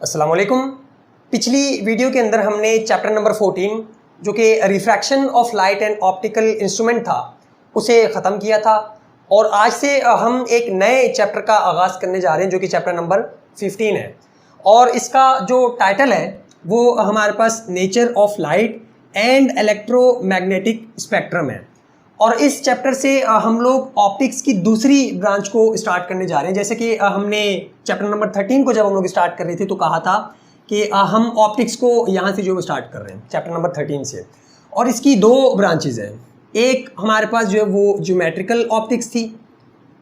अस्सलाम वालेकुम। पिछली वीडियो के अंदर हमने चैप्टर नंबर 14 जो कि refraction of light and optical instrument था उसे ख़त्म किया था और आज से हम एक नए चैप्टर का आगाज़ करने जा रहे हैं जो कि चैप्टर नंबर 15 है और इसका जो टाइटल है वो हमारे पास nature of light and electromagnetic spectrum है। और इस चैप्टर से हम लोग ऑप्टिक्स की दूसरी ब्रांच को स्टार्ट करने जा रहे हैं। जैसे कि हमने चैप्टर नंबर 13 को जब हम लोग स्टार्ट कर रहे थे तो कहा था कि हम ऑप्टिक्स को यहाँ से जो स्टार्ट कर रहे हैं चैप्टर नंबर 13 से, और इसकी दो ब्रांचेज हैं। एक हमारे पास जो है वो ज्योमेट्रिकल ऑप्टिक्स थी,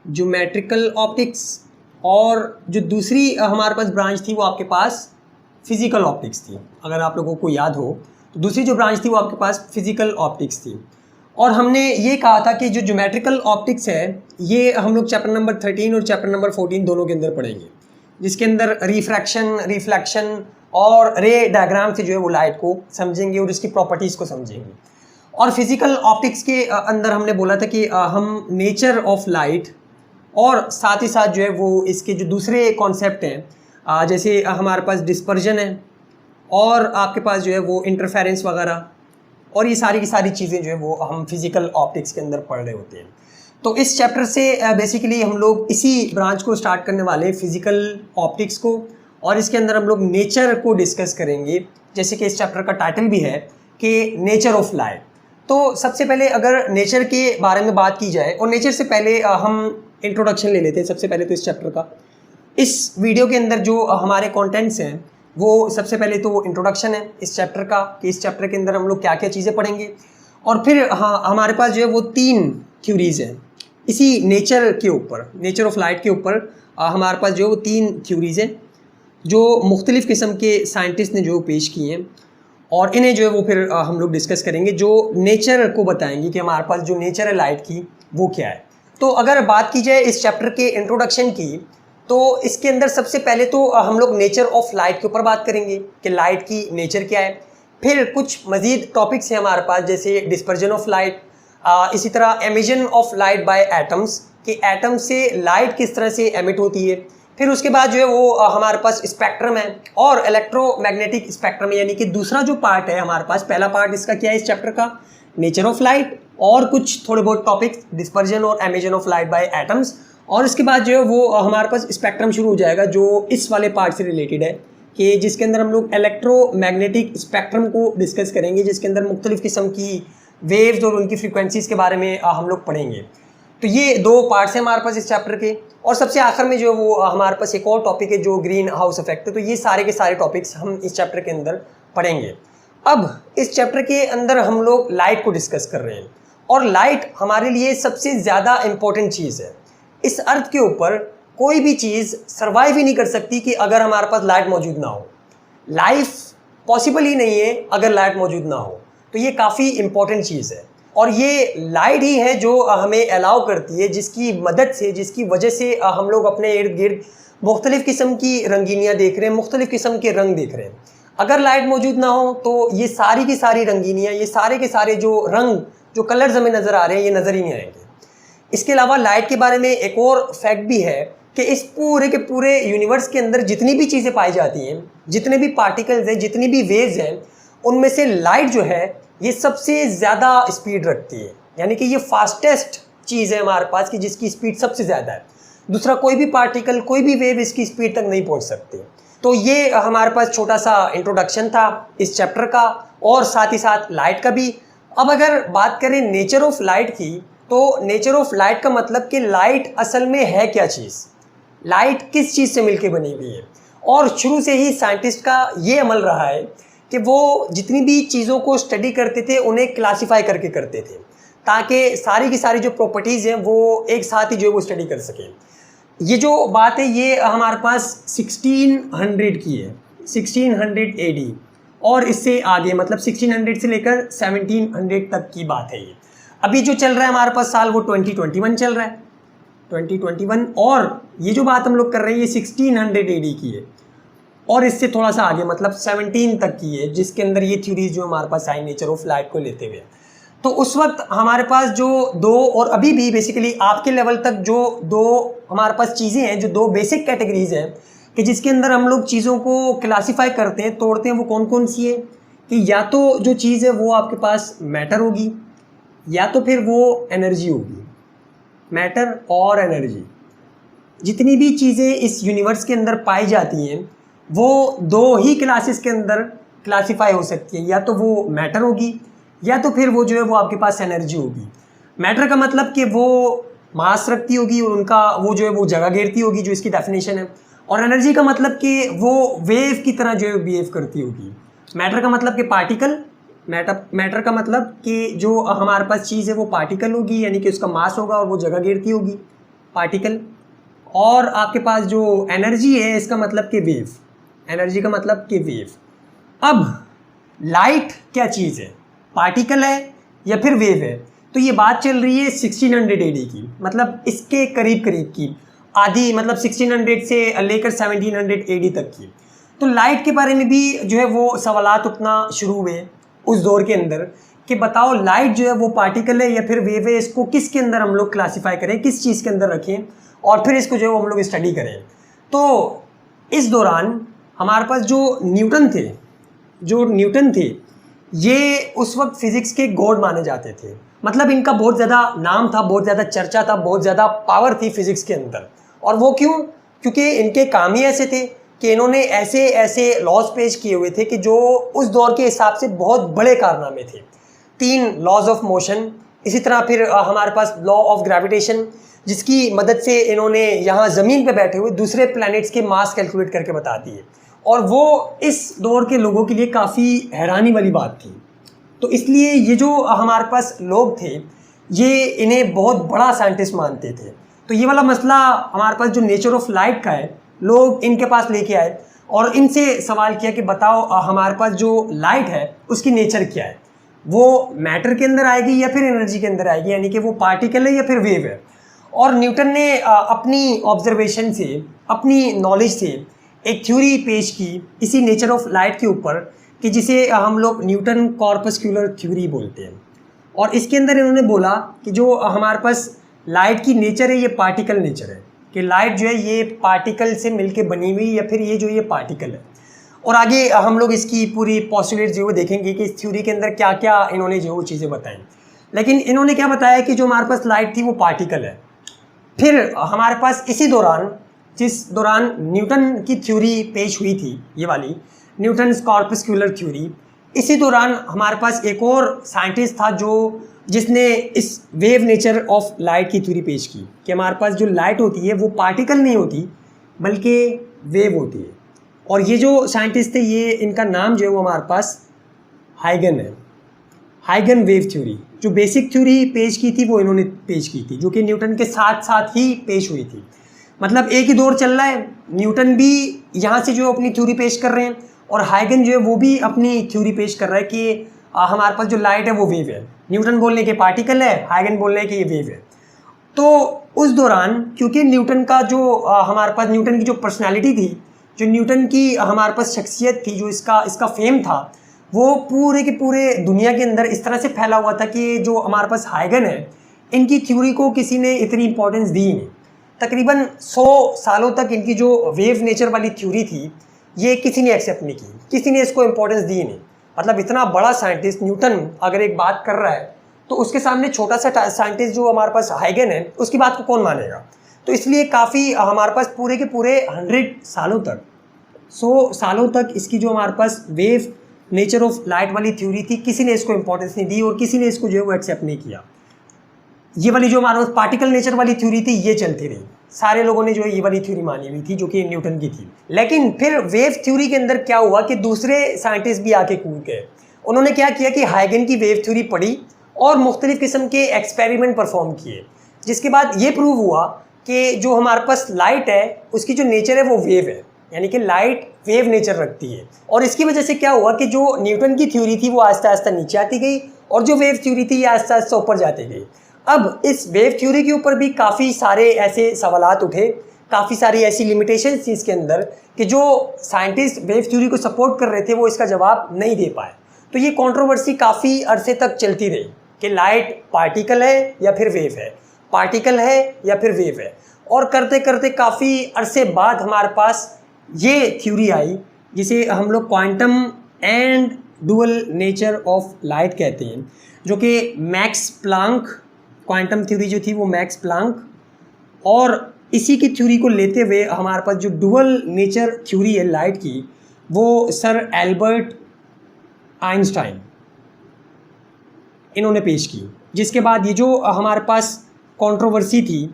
ज्योमेट्रिकल ऑप्टिक्स, और जो दूसरी हमारे पास ब्रांच थी वो आपके पास फिज़िकल ऑप्टिक्स थी। अगर आप लोगों को याद हो तो दूसरी जो ब्रांच थी वो आपके पास फिज़िकल ऑप्टिक्स थी। और हमने ये कहा था कि जो ज्योमेट्रिकल ऑप्टिक्स है ये हम लोग चैप्टर नंबर 13 और चैप्टर नंबर 14 दोनों के अंदर पढ़ेंगे, जिसके अंदर रिफ्रैक्शन, रिफ्लेक्शन और रे डायग्राम से जो है वो लाइट को समझेंगे और इसकी प्रॉपर्टीज़ को समझेंगे। और फिज़िकल ऑप्टिक्स के अंदर हमने बोला था कि हम नेचर ऑफ लाइट और साथ ही साथ जो है वो इसके जो दूसरे कॉन्सेप्ट हैं जैसे हमारे पास डिस्पर्जन है और आपके पास जो है वो इंटरफेरेंस वगैरह, और ये सारी की सारी चीज़ें जो है वो हम फिज़िकल ऑप्टिक्स के अंदर पढ़ रहे होते हैं। तो इस चैप्टर से बेसिकली हम लोग इसी ब्रांच को स्टार्ट करने वाले फिज़िकल ऑप्टिक्स को, और इसके अंदर हम लोग नेचर को डिस्कस करेंगे, जैसे कि इस चैप्टर का टाइटल भी है कि नेचर ऑफ लाइट। तो सबसे पहले अगर नेचर के बारे में बात की जाए, और नेचर से पहले हम इंट्रोडक्शन ले लेते हैं सबसे पहले तो इस चैप्टर का। इस वीडियो के अंदर जो हमारे कॉन्टेंट्स हैं वो सबसे पहले तो इंट्रोडक्शन है इस चैप्टर का कि इस चैप्टर के अंदर हम लोग क्या क्या चीज़ें पढ़ेंगे, और फिर हाँ हमारे पास जो है वो 3 थ्योरीज़ हैं इसी नेचर के ऊपर, नेचर ऑफ लाइट के ऊपर। हमारे पास जो है वो 3 थ्योरीज़ हैं जो मुख्तलिफ़ किस्म के साइंटिस्ट ने जो पेश की हैं, और इन्हें जो है वो फिर हम लोग डिस्कस करेंगे जो नेचर को बताएंगे कि हमारे पास जो नेचर है लाइट की वो क्या है। तो अगर बात की जाए इस चैप्टर के इंट्रोडक्शन की, तो इसके अंदर सबसे पहले तो हम लोग नेचर ऑफ लाइट के ऊपर बात करेंगे कि लाइट की नेचर क्या है। फिर कुछ मज़ीद टॉपिक्स हैं हमारे पास जैसे डिस्पर्जन ऑफ लाइट, इसी तरह emission of light by atoms कि एटम से लाइट किस तरह से एमिट होती है। फिर उसके बाद जो है वो हमारे पास स्पेक्ट्रम है और इलेक्ट्रोमैग्नेटिक स्पेक्ट्रम है, यानी कि दूसरा जो पार्ट है हमारे पास, पहला पार्ट इसका क्या है इस चैप्टर का, नेचर ऑफ लाइट, और कुछ थोड़े बहुत टॉपिक्स डिस्पर्जन और emission of light by atoms, और इसके बाद जो है वो हमारे पास स्पेक्ट्रम शुरू हो जाएगा जो इस वाले पार्ट से रिलेटेड है कि जिसके अंदर हम लोग इलेक्ट्रोमैग्नेटिक स्पेक्ट्रम को डिस्कस करेंगे, जिसके अंदर मुख्तलिफ़ किस्म की वेव्स और उनकी फ्रीक्वेंसीज़ के बारे में हम लोग पढ़ेंगे। तो ये 2 पार्ट्स हैं हमारे पास इस चैप्टर के, और सबसे आखिर में जो है वो हमारे पास एक और टॉपिक है जो ग्रीन हाउस इफेक्ट है। तो ये सारे के सारे टॉपिक्स हम इस चैप्टर के अंदर पढ़ेंगे। अब इस चैप्टर के अंदर हम लोग लाइट को डिस्कस कर रहे हैं, और लाइट हमारे लिए सबसे ज़्यादा इम्पोर्टेंट चीज़ है। इस अर्थ के ऊपर कोई भी चीज़ सर्वाइव ही नहीं कर सकती कि अगर हमारे पास लाइट मौजूद ना हो। लाइफ पॉसिबल ही नहीं है अगर लाइट मौजूद ना हो। तो ये काफ़ी इम्पोर्टेंट चीज़ है, और ये लाइट ही है जो हमें अलाउ करती है, जिसकी मदद से, जिसकी वजह से हम लोग अपने इर्द गिर्द मुख्तलिफ़ किस्म की रंगीनियाँ देख रहे हैं, मुख्तलिफ़ किस्म के रंग देख रहे हैं। अगर लाइट मौजूद ना हो तो ये सारी की सारी रंगीनियाँ, ये सारे के सारे जो रंग, जो कलर्स हमें नज़र आ रहे हैं, ये नज़र ही नहीं आएंगे। इसके अलावा लाइट के बारे में एक और फैक्ट भी है कि इस पूरे के पूरे यूनिवर्स के अंदर जितनी भी चीज़ें पाई जाती हैं, जितने भी पार्टिकल्स हैं, जितनी भी वेव्स हैं, उनमें से लाइट जो है ये सबसे ज़्यादा स्पीड रखती है, यानी कि ये फास्टेस्ट चीज़ है हमारे पास कि जिसकी स्पीड सबसे ज़्यादा है। दूसरा कोई भी पार्टिकल, कोई भी वेव इसकी स्पीड तक नहीं पहुँच सकती। तो ये हमारे पास छोटा सा इंट्रोडक्शन था इस चैप्टर का, और साथ ही साथ लाइट का भी। अब अगर बात करें नेचर ऑफ लाइट की, तो नेचर ऑफ लाइट का मतलब कि लाइट असल में है क्या चीज़, लाइट किस चीज़ से मिलके बनी हुई है। और शुरू से ही साइंटिस्ट का ये अमल रहा है कि वो जितनी भी चीज़ों को स्टडी करते थे उन्हें क्लासीफाई करके करते थे, ताकि सारी की सारी जो प्रॉपर्टीज़ हैं वो एक साथ ही जो है वो स्टडी कर सकें। ये जो बात है ये हमारे पास 1600 की है, 1600 AD, और इससे आगे मतलब 1600 से लेकर 1700 तक की बात है। ये अभी जो चल रहा है हमारे पास साल वो 2021 चल रहा है, 2021, और ये जो बात हम लोग कर रहे हैं ये 1600 AD की है, और इससे थोड़ा सा आगे मतलब 17 तक की है, जिसके अंदर ये थ्योरीज जो हमारे पास आई नेचर ऑफ लाइट को लेते हुए। तो उस वक्त हमारे पास जो 2, और अभी भी बेसिकली आपके लेवल तक जो 2 हमारे पास चीज़ें हैं, जो 2 बेसिक कैटेगरीज हैं, कि जिसके अंदर हम लोग चीज़ों को क्लासीफाई करते हैं, तोड़ते हैं, वो कौन कौन सी है कि या तो जो चीज़ है वो आपके पास मैटर होगी या तो फिर वो एनर्जी होगी। मैटर और एनर्जी, जितनी भी चीज़ें इस यूनिवर्स के अंदर पाई जाती हैं वो दो ही क्लासेस के अंदर क्लासीफाई हो सकती है, या तो वो मैटर होगी या तो फिर वो जो है वो आपके पास एनर्जी होगी। मैटर का मतलब कि वो मास रखती होगी और उनका वो जो है वो जगह घेरती होगी, जो इसकी डेफिनेशन है। और एनर्जी का मतलब कि वो वेव की तरह जो है बिहेव करती होगी। मैटर का मतलब कि पार्टिकल, मैटर का मतलब कि जो हमारे पास चीज़ है वो पार्टिकल होगी, यानी कि उसका मास होगा और वो जगह घेरती होगी, पार्टिकल। और आपके पास जो एनर्जी है इसका मतलब कि वेव, एनर्जी का मतलब कि वेव। अब लाइट क्या चीज़ है, पार्टिकल है या फिर वेव है? तो ये बात चल रही है 1600 AD की, मतलब इसके करीब करीब की, आधी, मतलब 1600 से लेकर 1700 AD तक की। तो लाइट के बारे में भी जो है वो सवालात उठना शुरू हुए उस दौर के अंदर कि बताओ लाइट जो है वो पार्टिकल है या फिर वेव है, इसको किसके अंदर हम लोग क्लासीफाई करें, किस चीज़ के अंदर रखें और फिर इसको जो है वो हम लोग स्टडी करें। तो इस दौरान हमारे पास जो न्यूटन थे ये उस वक्त फिजिक्स के गॉड माने जाते थे। मतलब इनका बहुत ज़्यादा नाम था, बहुत ज़्यादा चर्चा था, बहुत ज़्यादा पावर थी फिजिक्स के अंदर। और वो क्यों? क्योंकि इनके काम ही ऐसे थे कि इन्होंने ऐसे ऐसे लॉज पेश किए हुए थे कि जो उस दौर के हिसाब से बहुत बड़े कारनामे थे। 3 लॉज ऑफ मोशन, इसी तरह फिर हमारे पास लॉ ऑफ ग्रेविटेशन, जिसकी मदद से इन्होंने यहाँ ज़मीन पे बैठे हुए दूसरे प्लैनेट्स के मास कैलकुलेट करके बता दिए। और वो इस दौर के लोगों के लिए काफ़ी हैरानी वाली बात थी। तो इसलिए ये जो हमारे पास लोग थे ये इन्हें बहुत बड़ा साइंटिस्ट मानते थे। तो ये वाला मसला हमारे पास जो नेचर ऑफ लाइट का है, लोग इनके पास लेके आए और इनसे सवाल किया कि बताओ हमारे पास जो लाइट है उसकी नेचर क्या है, वो मैटर के अंदर आएगी या फिर एनर्जी के अंदर आएगी, यानी कि वो पार्टिकल है या फिर वेव है। और न्यूटन ने अपनी ऑब्जर्वेशन से, अपनी नॉलेज से एक थ्योरी पेश की इसी नेचर ऑफ लाइट के ऊपर कि जिसे हम लोग न्यूटन कॉर्पस्कुलर थ्योरी बोलते हैं। और इसके अंदर इन्होंने बोला कि जो हमारे पास लाइट की नेचर है ये पार्टिकल नेचर है, कि लाइट जो है ये पार्टिकल से मिलके बनी हुई या फिर ये जो ये पार्टिकल है। और आगे हम लोग इसकी पूरी पॉस्टुलेट जो है देखेंगे कि इस थ्योरी के अंदर क्या क्या इन्होंने जो वो चीज़ें बताई। लेकिन इन्होंने क्या बताया कि जो हमारे पास लाइट थी वो पार्टिकल है। फिर हमारे पास इसी दौरान, जिस दौरान न्यूटन की थ्योरी पेश हुई थी, ये वाली न्यूटन्स कॉर्पस्कुलर थ्योरी, इसी दौरान हमारे पास एक और साइंटिस्ट था जिसने इस वेव नेचर ऑफ लाइट की थ्योरी पेश की कि हमारे पास जो लाइट होती है वो पार्टिकल नहीं होती बल्कि वेव होती है। और ये जो साइंटिस्ट थे ये, इनका नाम जो है वो हमारे पास हाइगन है, हाइगन वेव थ्योरी। जो बेसिक थ्योरी पेश की थी वो इन्होंने पेश की थी, जो कि न्यूटन के साथ साथ ही पेश हुई थी। मतलब एक ही दौर चल रहा है, न्यूटन भी यहाँ से जो अपनी थ्योरी पेश कर रहे हैं और हाइगन जो है वो भी अपनी थ्योरी पेश कर रहा है कि हमारे पास जो लाइट है वो वेव है। न्यूटन बोलने के पार्टिकल है, हाइगन बोलने के ये वेव है। तो उस दौरान क्योंकि न्यूटन का जो हमारे पास न्यूटन की जो पर्सनालिटी थी, जो न्यूटन की हमारे पास शख्सियत थी, जो इसका फेम था, वो पूरे के पूरे दुनिया के अंदर इस तरह से फैला हुआ था कि जो हमारे पास हाइगन है इनकी थ्योरी को किसी ने इतनी इंपॉर्टेंस दी नहीं। तकरीबन 100 सालों तक इनकी जो वेव नेचर वाली थ्योरी थी ये किसी ने एक्सेप्ट नहीं की, किसी ने इसको इंपॉर्टेंस दी नहीं। मतलब इतना बड़ा साइंटिस्ट न्यूटन अगर एक बात कर रहा है तो उसके सामने छोटा सा साइंटिस्ट जो हमारे पास हाइगन है उसकी बात को कौन मानेगा। तो इसलिए काफ़ी हमारे पास पूरे के पूरे 100 सालों तक, 100 सालों तक इसकी जो हमारे पास वेव नेचर ऑफ लाइट वाली थ्योरी थी किसी ने इसको इंपॉर्टेंस नहीं दी और किसी ने इसको जो है वो एक्सेप्ट नहीं किया। ये वाली जो हमारे पास पार्टिकल नेचर वाली थ्योरी थी ये चलती रही, सारे लोगों ने जो है ये वाली थ्योरी मानी हुई थी जो कि न्यूटन की थी। लेकिन फिर वेव थ्योरी के अंदर क्या हुआ कि दूसरे साइंटिस्ट भी आके कूद गए। उन्होंने क्या किया कि हाइगन की वेव थ्योरी पढ़ी और मुख्तलिफ किस्म के एक्सपेरिमेंट परफॉर्म किए, जिसके बाद ये प्रूव हुआ कि जो हमारे पास लाइट है उसकी जो नेचर है वो वेव है, यानी कि लाइट वेव नेचर रखती है। और इसकी वजह से क्या हुआ कि जो न्यूटन की थ्योरी थी वो आहिस्ता आहिस्ता नीचे आती गई और जो वेव थ्योरी थी ये आहिस्ता आहिस्ता ऊपर जाती गई। अब इस वेव थ्योरी के ऊपर भी काफ़ी सारे ऐसे सवालात उठे, काफ़ी सारी ऐसी लिमिटेशंस थी इसके अंदर कि जो साइंटिस्ट वेव थ्योरी को सपोर्ट कर रहे थे वो इसका जवाब नहीं दे पाए। तो ये कंट्रोवर्सी काफ़ी अरसे तक चलती रही कि लाइट पार्टिकल है या फिर वेव है, पार्टिकल है या फिर वेव है। और करते करते काफ़ी अरसे बाद हमारे पास ये थ्योरी आई जिसे हम लोग quantum and dual nature of light कहते हैं, जो कि मैक्स प्लांक, क्वांटम थ्योरी जो थी वो मैक्स प्लांक, और इसी की थ्योरी को लेते हुए हमारे पास जो डुअल नेचर थ्योरी है लाइट की वो सर एल्बर्ट आइंस्टाइन इन्होंने पेश की। जिसके बाद ये जो हमारे पास कंट्रोवर्सी थी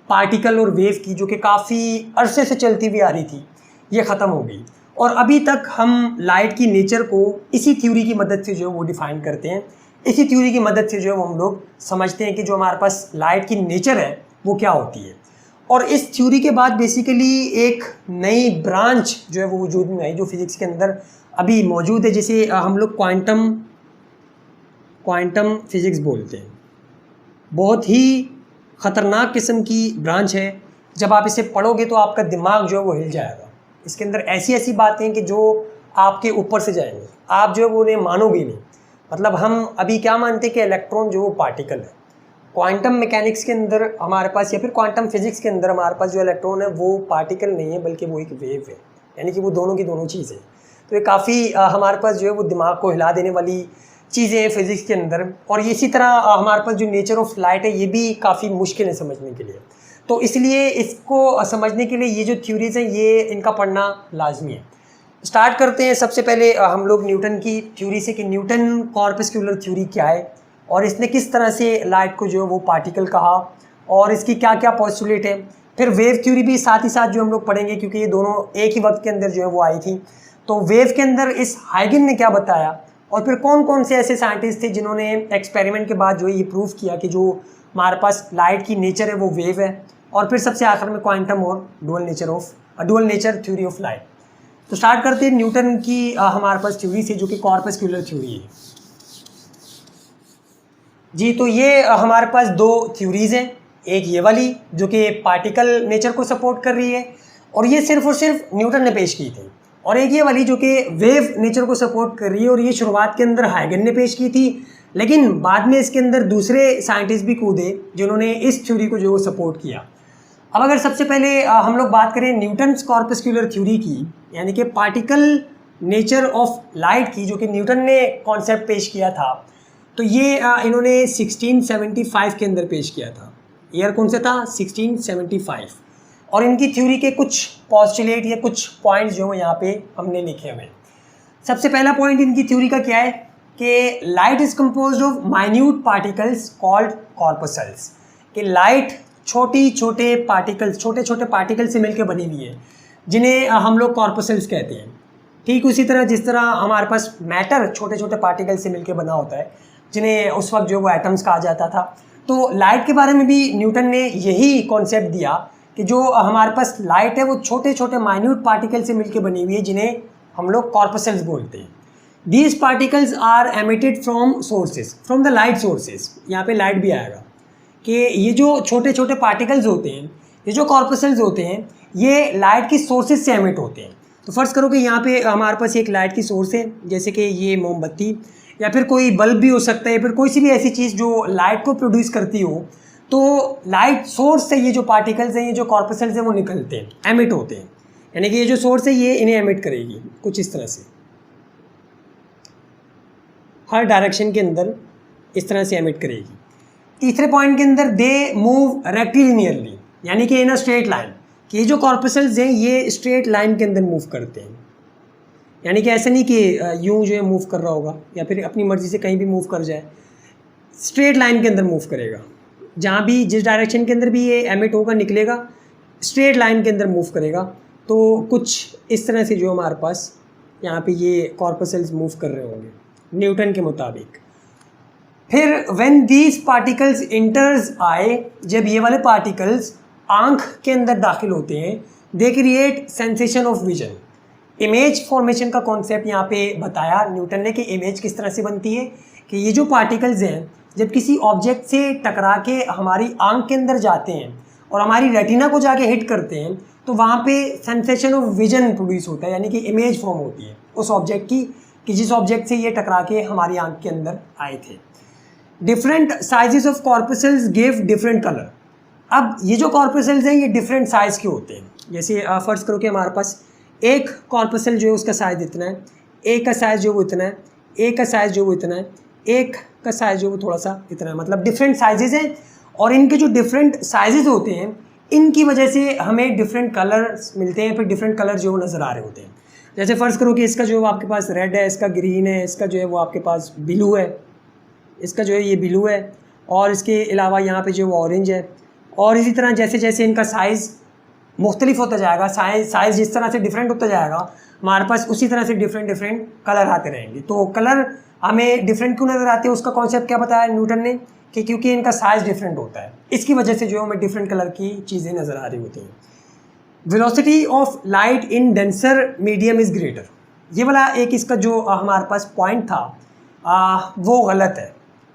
पार्टिकल और वेव की, जो कि काफ़ी अरसे से चलती हुई आ रही थी, ये ख़त्म हो गई। और अभी तक हम लाइट की नेचर को इसी थ्योरी की मदद से जो है वो डिफ़ाइन करते हैं। इसी थ्योरी की मदद से जो है वो हम लोग समझते हैं कि जो हमारे पास लाइट की नेचर है वो क्या होती है। और इस थ्योरी के बाद बेसिकली एक नई ब्रांच जो है वो वजूद में आई, जो फिज़िक्स के अंदर अभी मौजूद है, जिसे हम लोग क्वांटम फिज़िक्स बोलते हैं। बहुत ही ख़तरनाक किस्म की ब्रांच है। जब आप इसे पढ़ोगे तो आपका दिमाग जो है वो हिल जाएगा। इसके अंदर ऐसी ऐसी बातें कि जो आपके ऊपर से जाएंगी, आप जो है वो उन्हें मानोगे नहीं। मतलब हम अभी क्या मानते हैं कि इलेक्ट्रॉन जो वो पार्टिकल है। क्वांटम मैकेनिक्स के अंदर हमारे पास या फिर क्वांटम फिज़िक्स के अंदर हमारे पास जो इलेक्ट्रॉन है वो पार्टिकल नहीं है, बल्कि वो एक वेव है, यानी कि वो दोनों की दोनों चीज़ें। तो ये काफ़ी हमारे पास जो है वो दिमाग को हिला देने वाली चीज़ें हैं फिज़िक्स के अंदर। और इसी तरह हमारे पास जो नेचर ऑफ लाइट है ये भी काफ़ी मुश्किल है समझने के लिए। तो इसलिए इसको समझने के लिए ये जो थ्योरीज़ हैं ये इनका पढ़ना लाजमी है। स्टार्ट करते हैं सबसे पहले हम लोग न्यूटन की थ्योरी से कि न्यूटन कॉर्पस्कुलर थ्योरी क्या है और इसने किस तरह से लाइट को जो है वो पार्टिकल कहा और इसकी क्या क्या पॉस्टुलेट है। फिर वेव थ्योरी भी साथ ही साथ जो हम लोग पढ़ेंगे, क्योंकि ये दोनों एक ही वक्त के अंदर जो है वो आई थी। तो वेव के अंदर इस हाइगन ने क्या बताया और फिर कौन कौन से ऐसे साइंटिस्ट थे जिन्होंने एक्सपेरिमेंट के बाद जो है ये प्रूव किया कि जो हमारे पास लाइट की नेचर है वो वेव है। और फिर सबसे आखिर में क्वांटम और dual nature theory of light. तो स्टार्ट करते हैं न्यूटन की हमारे पास थ्योरी से, जो कि कॉर्पस्कुलर थ्योरी है जी। तो ये हमारे पास दो थ्योरीज़ हैं, एक ये वाली जो कि पार्टिकल नेचर को सपोर्ट कर रही है और ये सिर्फ और सिर्फ न्यूटन ने पेश की थी, और एक ये वाली जो कि वेव नेचर को सपोर्ट कर रही है और ये शुरुआत के अंदर हाइगन ने पेश की थी, लेकिन बाद में इसके अंदर दूसरे साइंटिस्ट भी कूदे जिन्होंने इस थ्योरी को जो सपोर्ट किया। अब अगर सबसे पहले हम लोग बात करें न्यूटन्स कॉर्पस्कुलर थ्योरी की, यानी कि पार्टिकल नेचर ऑफ लाइट की, जो कि न्यूटन ने कॉन्सेप्ट पेश किया था, तो ये इन्होंने 1675 के अंदर पेश किया था। ईयर कौन सा था? 1675। और इनकी थ्योरी के कुछ पॉस्टुलेट या कुछ पॉइंट्स जो यहाँ पे हमने लिखे हुए हैं। सबसे पहला पॉइंट इनकी थ्योरी का क्या है कि light is composed of minute particles called corpuscles. कि लाइट छोटे छोटे पार्टिकल से मिलकर बनी हुई है, जिन्हें हम लोग कॉर्पसल्स कहते हैं। ठीक उसी तरह जिस तरह हमारे पास मैटर छोटे छोटे पार्टिकल से मिलकर बना होता है, जिन्हें उस वक्त जो वो एटम्स कहा जाता था। तो लाइट के बारे में भी न्यूटन ने यही कॉन्सेप्ट दिया कि जो हमारे पास लाइट है वो छोटे छोटे माइन्यूट पार्टिकल से मिलकर बनी हुई है, जिन्हें हम लोग कॉर्पसल्स बोलते हैं। These particles are emitted from sources, from the light sources. यहाँ पे लाइट भी आएगा कि ये जो छोटे छोटे पार्टिकल्स होते हैं, ये जो कॉर्पसल्स होते हैं, ये लाइट की सोर्सेज से एमिट होते हैं। तो फर्ज करो कि यहाँ पे हमारे पास एक लाइट की सोर्स है, जैसे कि ये मोमबत्ती या फिर कोई बल्ब भी हो सकता है, फिर कोई सी भी ऐसी चीज़ जो लाइट को प्रोड्यूस करती हो। तो लाइट सोर्स से ये जो पार्टिकल्स हैं, ये जो कॉर्पसल्स हैं, वो निकलते हैं, एमिट होते हैं। यानी कि ये जो सोर्स है ये इन्हें एमिट करेगी कुछ इस तरह से, हर डायरेक्शन के अंदर इस तरह से एमिट करेगी। तीसरे पॉइंट के अंदर दे मूव रेक्टिलिनियरली, यानी कि इन अ स्ट्रेट लाइन, कि ये जो कॉर्पसल्स हैं ये स्ट्रेट लाइन के अंदर मूव करते हैं। यानी कि ऐसा नहीं कि यूं जो है मूव कर रहा होगा या फिर अपनी मर्ज़ी से कहीं भी मूव कर जाए, स्ट्रेट लाइन के अंदर मूव करेगा। जहाँ भी जिस डायरेक्शन के अंदर भी ये एमिट होगा निकलेगा, स्ट्रेट लाइन के अंदर मूव करेगा। तो कुछ इस तरह से जो हमारे पास यहाँ पे ये कॉर्पसल्स मूव कर रहे होंगे न्यूटन के मुताबिक। फिर व्हेन दीज पार्टिकल्स इंटर्स आई, जब ये वाले पार्टिकल्स आँख के अंदर दाखिल होते हैं, they create sensation of vision. Image formation का कॉन्सेप्ट यहाँ पे बताया न्यूटन ने कि इमेज किस तरह से बनती है। कि ये जो पार्टिकल्स हैं जब किसी ऑब्जेक्ट से टकरा के हमारी आँख के अंदर जाते हैं और हमारी रेटिना को जाके हिट करते हैं, तो वहाँ पे सेंसेशन ऑफ विजन प्रोड्यूस होता है, यानी कि इमेज फॉर्म होती है उस ऑब्जेक्ट की, कि जिस ऑब्जेक्ट से ये टकरा के हमारी आँख के अंदर आए थे। Different sizes of corpuscles give different colour. अब ये जो कॉर्पसल्स हैं ये डिफरेंट साइज़ के होते हैं। जैसे फ़र्ज़ करो कि हमारे पास एक कॉर्पसल जो है उसका साइज़ इतना है, एक का साइज़ जो वो इतना है, एक का साइज़ जो वो इतना है, एक का साइज़ जो वो थोड़ा सा इतना है, मतलब डिफरेंट साइजेज़ हैं। और इनके जो डिफरेंट साइजेज़ होते हैं इनकी वजह से हमें डिफरेंट कलर्स मिलते हैं, फिर डिफरेंट कलर जो नज़र आ रहे होते हैं। जैसे फ़र्ज़ करो कि इसका जो है आपके पास रेड है, इसका ग्रीन है, इसका जो है वो आपके पास ब्लू है, इसका जो है ये ब्लू है, और इसके अलावा यहाँ पे जो वो ऑरेंज है। और इसी तरह जैसे जैसे इनका साइज़ मुख्तलिफ होता जाएगा, साइज़ जिस तरह से डिफरेंट होता जाएगा, हमारे पास उसी तरह से डिफरेंट डिफरेंट कलर आते रहेंगे। तो कलर हमें डिफरेंट क्यों नज़र आते हैं, उसका कॉन्सेप्ट क्या बताया न्यूटन ने कि क्योंकि इनका साइज़ डिफरेंट होता है, इसकी वजह से जो हमें डिफरेंट कलर की चीज़ें नज़र आ रही होती हैं। Velocity of light in denser medium is greater, ये वाला एक इसका जो हमारे पास पॉइंट था वो गलत है।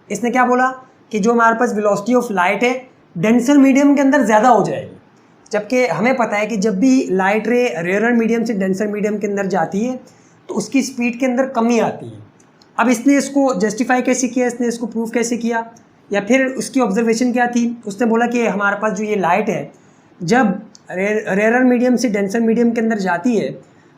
इसने क्या बोला कि जो हमारे पास वेलोसिटी ऑफ लाइट है डेंसर मीडियम के अंदर ज़्यादा हो जाएगी, जबकि हमें पता है कि जब भी लाइट रे रेयर मीडियम से डेंसर मीडियम के अंदर जाती है तो उसकी स्पीड के अंदर कमी आती है। अब इसने इसको जस्टिफाई कैसे किया, इसने इसको प्रूव कैसे किया, या फिर उसकी ऑब्जर्वेशन क्या थी? उसने बोला कि हमारे पास जो ये लाइट है जब रेयर मीडियम से डेंसर मीडियम के अंदर जाती है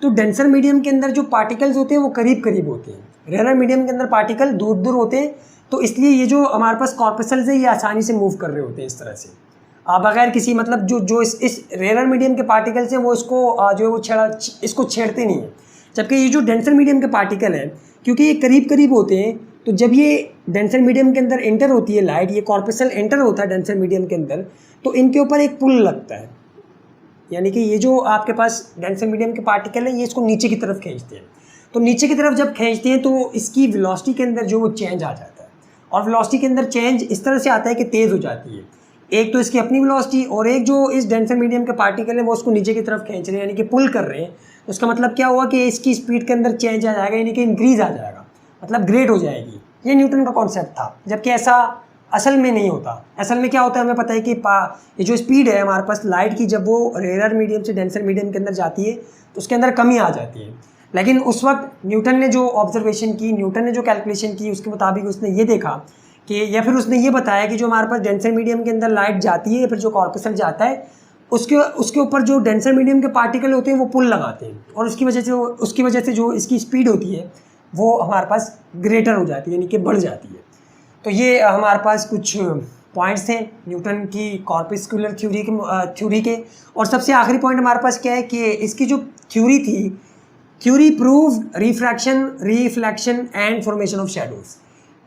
तो डेंसर मीडियम के अंदर जो पार्टिकल्स होते हैं वो करीब करीब होते हैं, रेयर मीडियम के अंदर पार्टिकल दूर दूर होते हैं। तो इसलिए ये जो हमारे पास कॉर्पसल्स है ये आसानी से मूव कर रहे होते हैं इस तरह से, बगैर किसी मतलब जो इस रेयर मीडियम के पार्टिकल्स हैं वो इसको जो है वो इसको छेड़ते नहीं है। जबकि ये जो डेंसर मीडियम के पार्टिकल हैं क्योंकि ये करीब करीब होते हैं, तो जब ये डेंसर मीडियम के अंदर एंटर होती है लाइट, ये कॉर्पसल एंटर होता है डेंसर मीडियम के अंदर, तो इनके ऊपर एक पुल लगता है, यानी कि ये जो आपके पास डेंसर मीडियम के पार्टिकल हैं ये इसको नीचे की तरफ खींचते हैं। तो नीचे की तरफ जब खींचते हैं तो इसकी वेलोसिटी के अंदर जो वो चेंज आ जाता है, और वेलोसिटी के अंदर चेंज इस तरह से आता है कि तेज़ हो जाती है। एक तो इसकी अपनी वेलोसिटी और एक जो इस डेंसर मीडियम के पार्टिकल है वो उसको नीचे की तरफ खींच रहे हैं, यानी कि पुल कर रहे हैं। उसका मतलब क्या हुआ कि इसकी स्पीड के अंदर चेंज आ जाएगा, यानी कि इंक्रीज़ आ जाएगा, मतलब ग्रेड हो जाएगी। ये न्यूटन का कॉन्सेप्ट था, जबकि ऐसा असल में नहीं होता। असल में क्या होता है हमें पता है कि ये जो स्पीड है हमारे पास लाइट की, जब वो रेयर मीडियम से डेंसर मीडियम के अंदर जाती है तो उसके अंदर कमी आ जाती है। लेकिन उस वक्त न्यूटन ने जो ऑब्जर्वेशन की, न्यूटन ने जो कैलकुलेशन की, उसके मुताबिक उसने ये देखा कि, या फिर उसने ये बताया कि जो हमारे पास डेंसर मीडियम के अंदर लाइट जाती है या फिर जो कॉर्पसल जाता है उसके ऊपर जो डेंसर मीडियम के पार्टिकल होते हैं वो पुल लगाते हैं, और उसकी वजह से जो इसकी स्पीड होती है वो हमारे पास ग्रेटर हो जाती है, यानी कि बढ़ जाती है। तो ये हमारे पास कुछ पॉइंट्स थे न्यूटन की कॉर्पस्कुलर थ्योरी के। और सबसे आखिरी पॉइंट हमारे पास क्या है कि इसकी जो थ्योरी थी, theory prove refraction, reflection and formation of shadows.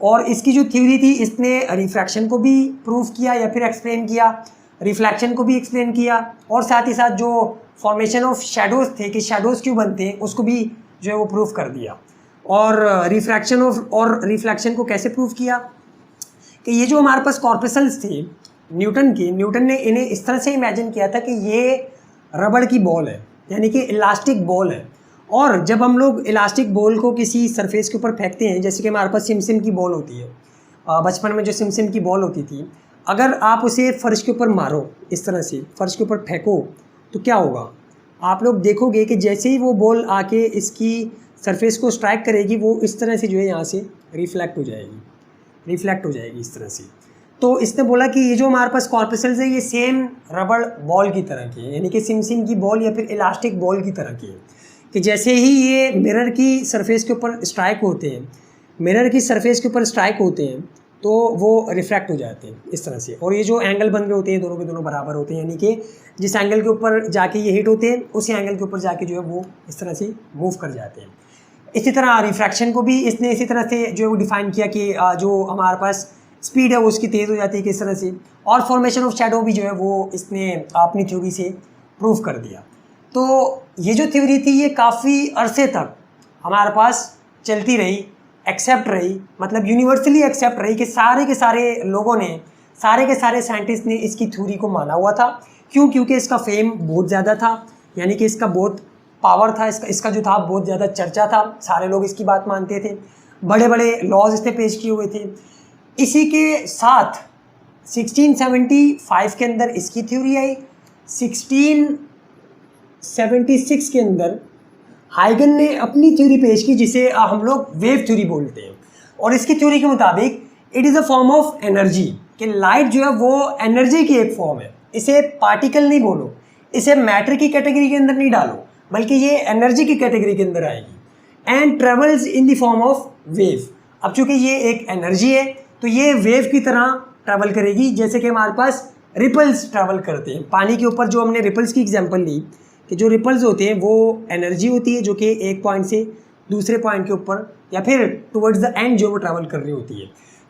और इसकी जो थ्योरी थी इसने रिफ्रैक्शन को भी प्रूव किया या फिर एक्सप्लेन किया, रिफ्लेक्शन को भी एक्सप्लेन किया, और साथ ही साथ जो फॉर्मेशन ऑफ शैडोज़ थे कि शैडोज़ क्यों बनते हैं उसको भी जो है वो प्रूव कर दिया। और रिफ्लेक्शन को कैसे प्रूव किया कि ये जो हमारे पास कॉर्पसल्स थे न्यूटन ने इन्हें इस तरह से इमेजिन किया था कि ये रबड़ की बॉल है, यानी कि इलास्टिक बॉल है। और जब हम लोग इलास्टिक बॉल को किसी सरफेस के ऊपर फेंकते हैं, जैसे कि हमारे पास सिमसिम की बॉल होती है, बचपन में जो सिमसिम की बॉल होती थी, अगर आप उसे फ़र्श के ऊपर मारो, इस तरह से फ़र्श के ऊपर फेंको, तो क्या होगा? आप लोग देखोगे कि जैसे ही वो बॉल आके इसकी सरफेस को स्ट्राइक करेगी वो इस तरह से जो है यहाँ से रिफ्लेक्ट हो जाएगी इस तरह से। तो इसने बोला कि ये जो हमारे पास कॉर्पसल्स है ये सेम रबड़ बॉल की तरह की है, यानी कि सिमसिम की बॉल या फिर इलास्टिक बॉल की तरह की है, कि जैसे ही ये मिरर की सरफेस के ऊपर स्ट्राइक होते हैं तो वो रिफ्रैक्ट हो जाते हैं इस तरह से। और ये जो एंगल बन रहे होते हैं दोनों के दोनों बराबर होते हैं, यानी कि जिस एंगल के ऊपर जाके ये हिट होते हैं उसी एंगल के ऊपर जाके जो है वो इस तरह से मूव कर जाते हैं। इसी तरह रिफ्रैक्शन को भी इसने इसी तरह से जो है वो डिफ़ाइन किया कि जो हमारे पास स्पीड है वो उसकी तेज़ हो जाती है किस तरह से। और फॉर्मेशन ऑफ शैडो भी जो है वो इसने अपनी थ्योरी से प्रूव कर दिया। तो ये जो थ्योरी थी ये काफ़ी अरसे तक हमारे पास चलती रही, एक्सेप्ट रही, मतलब यूनिवर्सली एक्सेप्ट रही कि सारे के सारे लोगों ने, सारे के सारे साइंटिस्ट ने इसकी थ्योरी को माना हुआ था। क्यों? क्योंकि इसका फेम बहुत ज़्यादा था, यानी कि इसका बहुत पावर था, इसका जो था बहुत ज़्यादा चर्चा था, सारे लोग इसकी बात मानते थे, बड़े बड़े लॉज इसने पेश किए हुए थे। इसी के साथ 1675 के अंदर इसकी थ्योरी आई, 1676 के अंदर हाइगन ने अपनी थ्योरी पेश की जिसे हम लोग वेव थ्योरी बोलते हैं। और इसकी थ्योरी के मुताबिक it is a form of energy, कि लाइट जो है वो एनर्जी की एक फॉर्म है। इसे पार्टिकल नहीं बोलो, इसे मैटर की कैटेगरी के अंदर नहीं डालो, बल्कि ये एनर्जी की कैटेगरी के अंदर आएगी। And travels in the form of wave. अब चूंकि ये एक एनर्जी है तो ये वेव की तरह ट्रैवल करेगी, जैसे कि हमारे पास रिपल्स ट्रैवल करते हैं। पानी के ऊपर जो हमने रिपल्स की एग्जांपल ली कि जो रिपल्स होते हैं वो एनर्जी होती है जो कि एक पॉइंट से दूसरे पॉइंट के ऊपर या फिर टुवर्ड्स द एंड जो वो ट्रैवल कर रही होती है।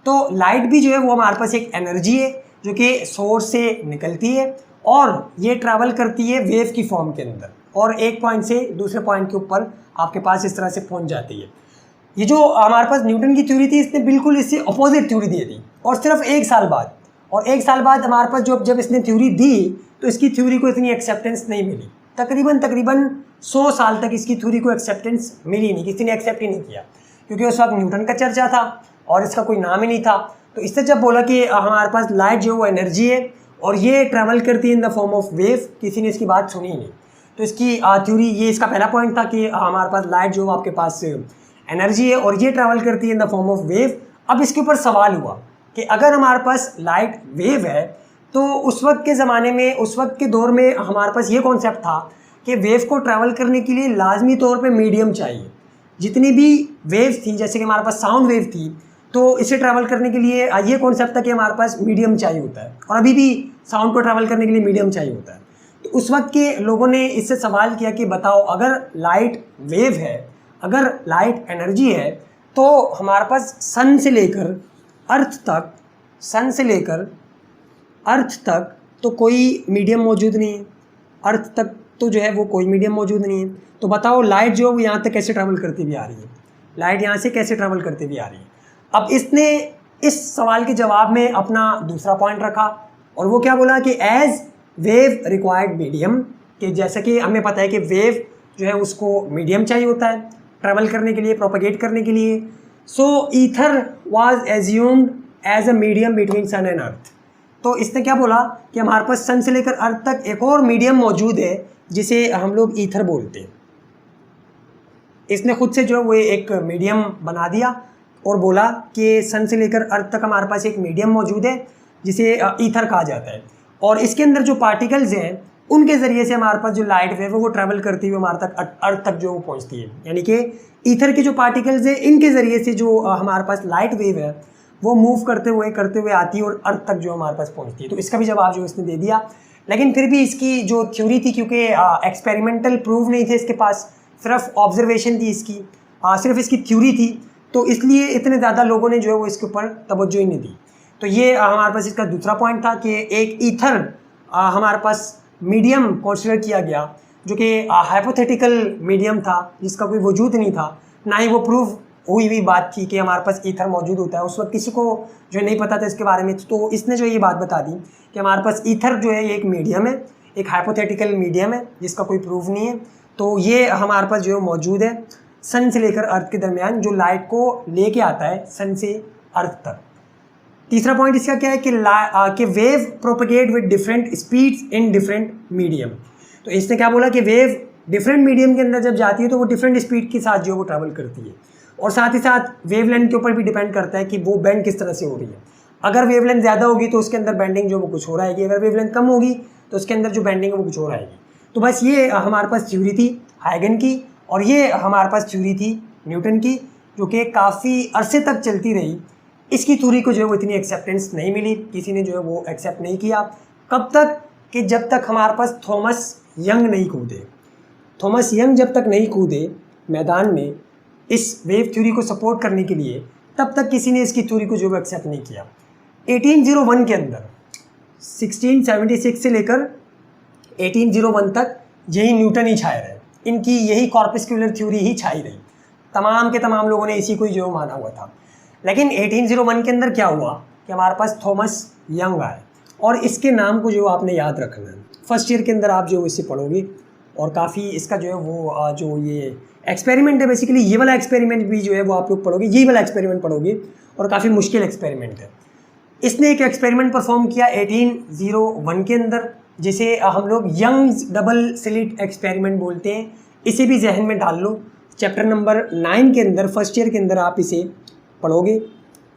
तो लाइट भी जो है वो हमारे पास एक एनर्जी है जो कि सोर्स से निकलती है और ये ट्रैवल करती है वेव की फॉर्म के अंदर और एक पॉइंट से दूसरे पॉइंट के ऊपर आपके पास इस तरह से पहुंच जाती है। ये जो हमारे पास न्यूटन की थ्योरी थी इसने बिल्कुल इससे अपोजिट थ्योरी दी थी और सिर्फ एक साल बाद, और एक साल बाद हमारे पास जब इसने थ्योरी दी तो इसकी थ्योरी को इतनी एक्सेप्टेंस नहीं मिली। तकरीबन 100 साल तक इसकी थ्योरी को एक्सेप्टेंस मिली नहीं, किसी ने एक्सेप्ट ही नहीं किया, क्योंकि उस वक्त न्यूटन का चर्चा था और इसका कोई नाम ही नहीं था। तो इससे जब बोला कि हमारे पास लाइट जो है वो एनर्जी है और ये ट्रैवल करती है in the form of wave, किसी ने इसकी बात सुनी ही नहीं। तो इसकी थ्योरी, ये इसका पहला पॉइंट था कि हमारे पास लाइट जो आपके पास एनर्जी है और ये ट्रैवल करती है in the form of wave. अब इसके ऊपर सवाल हुआ कि अगर हमारे पास लाइट वेव है तो उस वक्त के ज़माने में, उस वक्त के दौर में हमारे पास ये कॉन्सेप्ट था कि वेव को ट्रैवल करने के लिए लाजमी तौर पे मीडियम चाहिए। जितनी भी वेव्स थी, जैसे कि हमारे पास साउंड वेव थी, तो इसे ट्रैवल करने के लिए ये कॉन्सेप्ट था कि हमारे पास मीडियम चाहिए होता है और अभी भी साउंड को ट्रैवल करने के लिए मीडियम चाहिए होता है। तो उस वक्त के लोगों ने इससे सवाल किया कि बताओ अगर लाइट वेव है, अगर लाइट एनर्जी है, तो हमारे पास सन से लेकर अर्थ तक तो कोई मीडियम मौजूद नहीं है। अर्थ तक तो जो है वो कोई मीडियम मौजूद नहीं है। तो बताओ लाइट जो है वो यहाँ तक कैसे ट्रैवल करती हुई आ रही है, लाइट यहाँ से कैसे ट्रैवल करती हुई आ रही है। अब इसने इस सवाल के जवाब में अपना दूसरा पॉइंट रखा और वो क्या बोला कि एज वेव रिक्वायर्ड मीडियम, कि जैसा कि हमें पता है कि वेव जो है उसको मीडियम चाहिए होता है ट्रैवल करने के लिए, प्रोपेगेट करने के लिए। So ether was assumed as a medium between sun and earth. तो इसने क्या बोला कि हमारे पास सन से लेकर अर्थ तक एक और मीडियम मौजूद है जिसे हम लोग ईथर बोलते हैं। इसने खुद से जो है वो एक मीडियम बना दिया और बोला कि सन से लेकर अर्थ तक हमारे पास एक मीडियम मौजूद है जिसे ईथर कहा जाता है, और इसके अंदर जो पार्टिकल्स हैं उनके ज़रिए से हमारे पास जो लाइट वेव है वो ट्रैवल करती हुई हमारे तक अर्थ तक जो वो पहुंचती है। यानी कि ईथर के जो पार्टिकल्स हैं इनके ज़रिए से जो हमारे पास लाइट वेव है वो मूव करते हुए आती है और अर्थ तक जो हमारे पास पहुंचती है। तो इसका भी जवाब जो इसने दे दिया, लेकिन फिर भी इसकी जो थ्योरी थी, क्योंकि एक्सपेरिमेंटल प्रूफ नहीं थे इसके पास, सिर्फ ऑब्जर्वेशन थी इसकी, सिर्फ इसकी थ्योरी थी, तो इसलिए इतने ज़्यादा लोगों ने जो है वो इसके ऊपर तवज्जो ही नहीं दी। तो ये हमारे पास इसका दूसरा पॉइंट था कि एक ईथर हमारे पास मीडियम कंसिडर किया गया जो कि हाइपोथेटिकल मीडियम था, जिसका कोई वजूद नहीं था, ना ही वो प्रूफ हुई हुई बात थी कि हमारे पास ईथर मौजूद होता है। उस वक्त किसी को जो नहीं पता था इसके बारे में, तो इसने जो ये बात बता दी कि हमारे पास ईथर जो है ये एक मीडियम है, एक हाइपोथेटिकल मीडियम है जिसका कोई प्रूफ नहीं है। तो ये हमारे पास जो है मौजूद है सन से लेकर अर्थ के दरमियान, जो लाइट को लेके आता है सन से अर्थ तक। तीसरा पॉइंट इसका क्या है कि wave propagate with different speeds in different medium. तो इसने क्या बोला कि वेव डिफरेंट मीडियम के अंदर जब जाती है तो वो डिफरेंट स्पीड के साथ जो वो ट्रैवल करती है, और साथ ही साथ वेवलेंथ के ऊपर भी डिपेंड करता है कि वो बेंड किस तरह से हो रही है। अगर वेवलेंथ ज़्यादा होगी तो उसके अंदर बेंडिंग जो वो कुछ हो रहेगी, अगर वेवलेंथ कम होगी तो उसके अंदर जो बेंडिंग है वो कुछ हो रहेगी। तो बस ये हमारे पास थ्योरी थी हाइगन की, और ये हमारे पास थ्योरी थी न्यूटन की, जो कि काफ़ी अरसे तक चलती रही। इसकी थ्योरी को जो है वो इतनी एक्सेप्टेंस नहीं मिली, किसी ने जो है वो एक्सेप्ट नहीं किया। कब तक? कि जब तक हमारे पास थॉमस यंग नहीं कूदे। थॉमस यंग जब तक नहीं कूदे मैदान में इस वेव थ्योरी को सपोर्ट करने के लिए, तब तक किसी ने इसकी थ्योरी को जो है एक्सेप्ट नहीं किया। 1801 के अंदर 1676 से लेकर 1801 तक यही न्यूटन ही छाए रहे, इनकी यही कॉर्पस्कुलर थ्योरी ही छाई रही, तमाम के तमाम लोगों ने इसी को जो माना हुआ था। लेकिन 1801 के अंदर क्या हुआ कि हमारे पास थॉमस यंग आए, और इसके नाम को जो आपने याद रखना है। फर्स्ट ईयर के अंदर आप जो इसे पढ़ोगे और काफ़ी इसका जो है वो जो ये एक्सपेरिमेंट है, बेसिकली ये वाला एक्सपेरिमेंट भी जो है वो आप लोग पढ़ोगे, यही वाला एक्सपेरिमेंट पढ़ोगे, और काफ़ी मुश्किल एक्सपेरिमेंट है। इसने एक एक्सपेरिमेंट परफॉर्म किया 1801 के अंदर, जिसे हम लोग यंग्स डबल स्लिट एक्सपेरिमेंट बोलते हैं। इसे भी जहन में डाल लो, चैप्टर नंबर 9 के अंदर, फर्स्ट ईयर के अंदर आप इसे पढ़ोगे।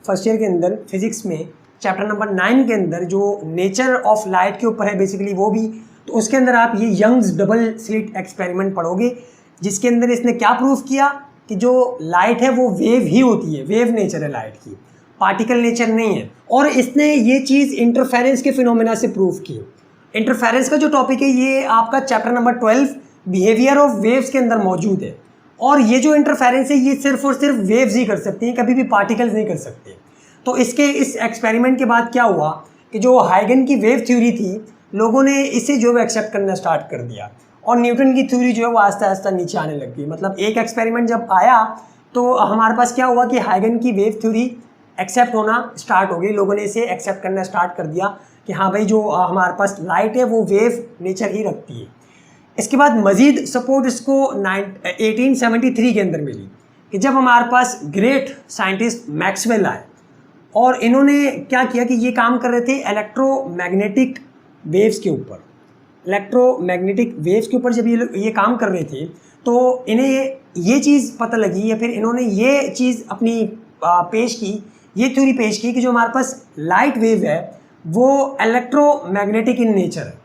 फर्स्ट ईयर के अंदर फिजिक्स में चैप्टर नंबर 9 के अंदर जो नेचर ऑफ लाइट के ऊपर है बेसिकली, वो भी तो उसके अंदर आप ये यंग्स डबल स्लिट एक्सपेरिमेंट पढ़ोगे, जिसके अंदर इसने क्या प्रूफ किया कि जो लाइट है वो वेव ही होती है, वेव नेचर है लाइट की, पार्टिकल नेचर नहीं है। और इसने ये चीज़ इंटरफेरेंस के फिनोमेना से प्रूफ की। इंटरफेरेंस का जो टॉपिक है ये आपका chapter number 12 behaviour of waves के अंदर मौजूद है। और ये जो इंटरफेरेंस है ये सिर्फ और सिर्फ वेव्स ही कर सकती हैं, कभी भी पार्टिकल्स नहीं कर सकते। तो इसके इस एक्सपेरिमेंट के बाद क्या हुआ कि जो हाइगन की वेव थ्योरी थी, लोगों ने इसे जो है एक्सेप्ट करना स्टार्ट कर दिया और न्यूटन की थ्योरी जो है वो आस्ते आस्ते नीचे आने लग गई। मतलब एक एक्सपेरिमेंट जब आया तो हमारे पास क्या हुआ कि हाइगन की वेव थ्योरी एक्सेप्ट होना स्टार्ट हो गई, लोगों ने इसे एक्सेप्ट करना स्टार्ट कर दिया कि हाँ भाई जो हमारे पास लाइट है वो वेव नेचर ही रखती है। इसके बाद मज़ीद सपोर्ट इसको 1873 के अंदर मिली कि जब हमारे पास ग्रेट साइंटिस्ट मैक्सवेल आए और इन्होंने क्या किया कि ये काम कर रहे थे इलेक्ट्रोमैग्नेटिक वेव्स के ऊपर। इलेक्ट्रोमैग्नेटिक वेव्स के ऊपर जब ये काम कर रहे थे तो इन्हें ये चीज़ पता लगी, या फिर इन्होंने ये चीज़ अपनी पेश की, ये थ्योरी पेश की कि जो हमारे पास लाइट वेव है वो इलेक्ट्रोमैग्नेटिक इन नेचर है।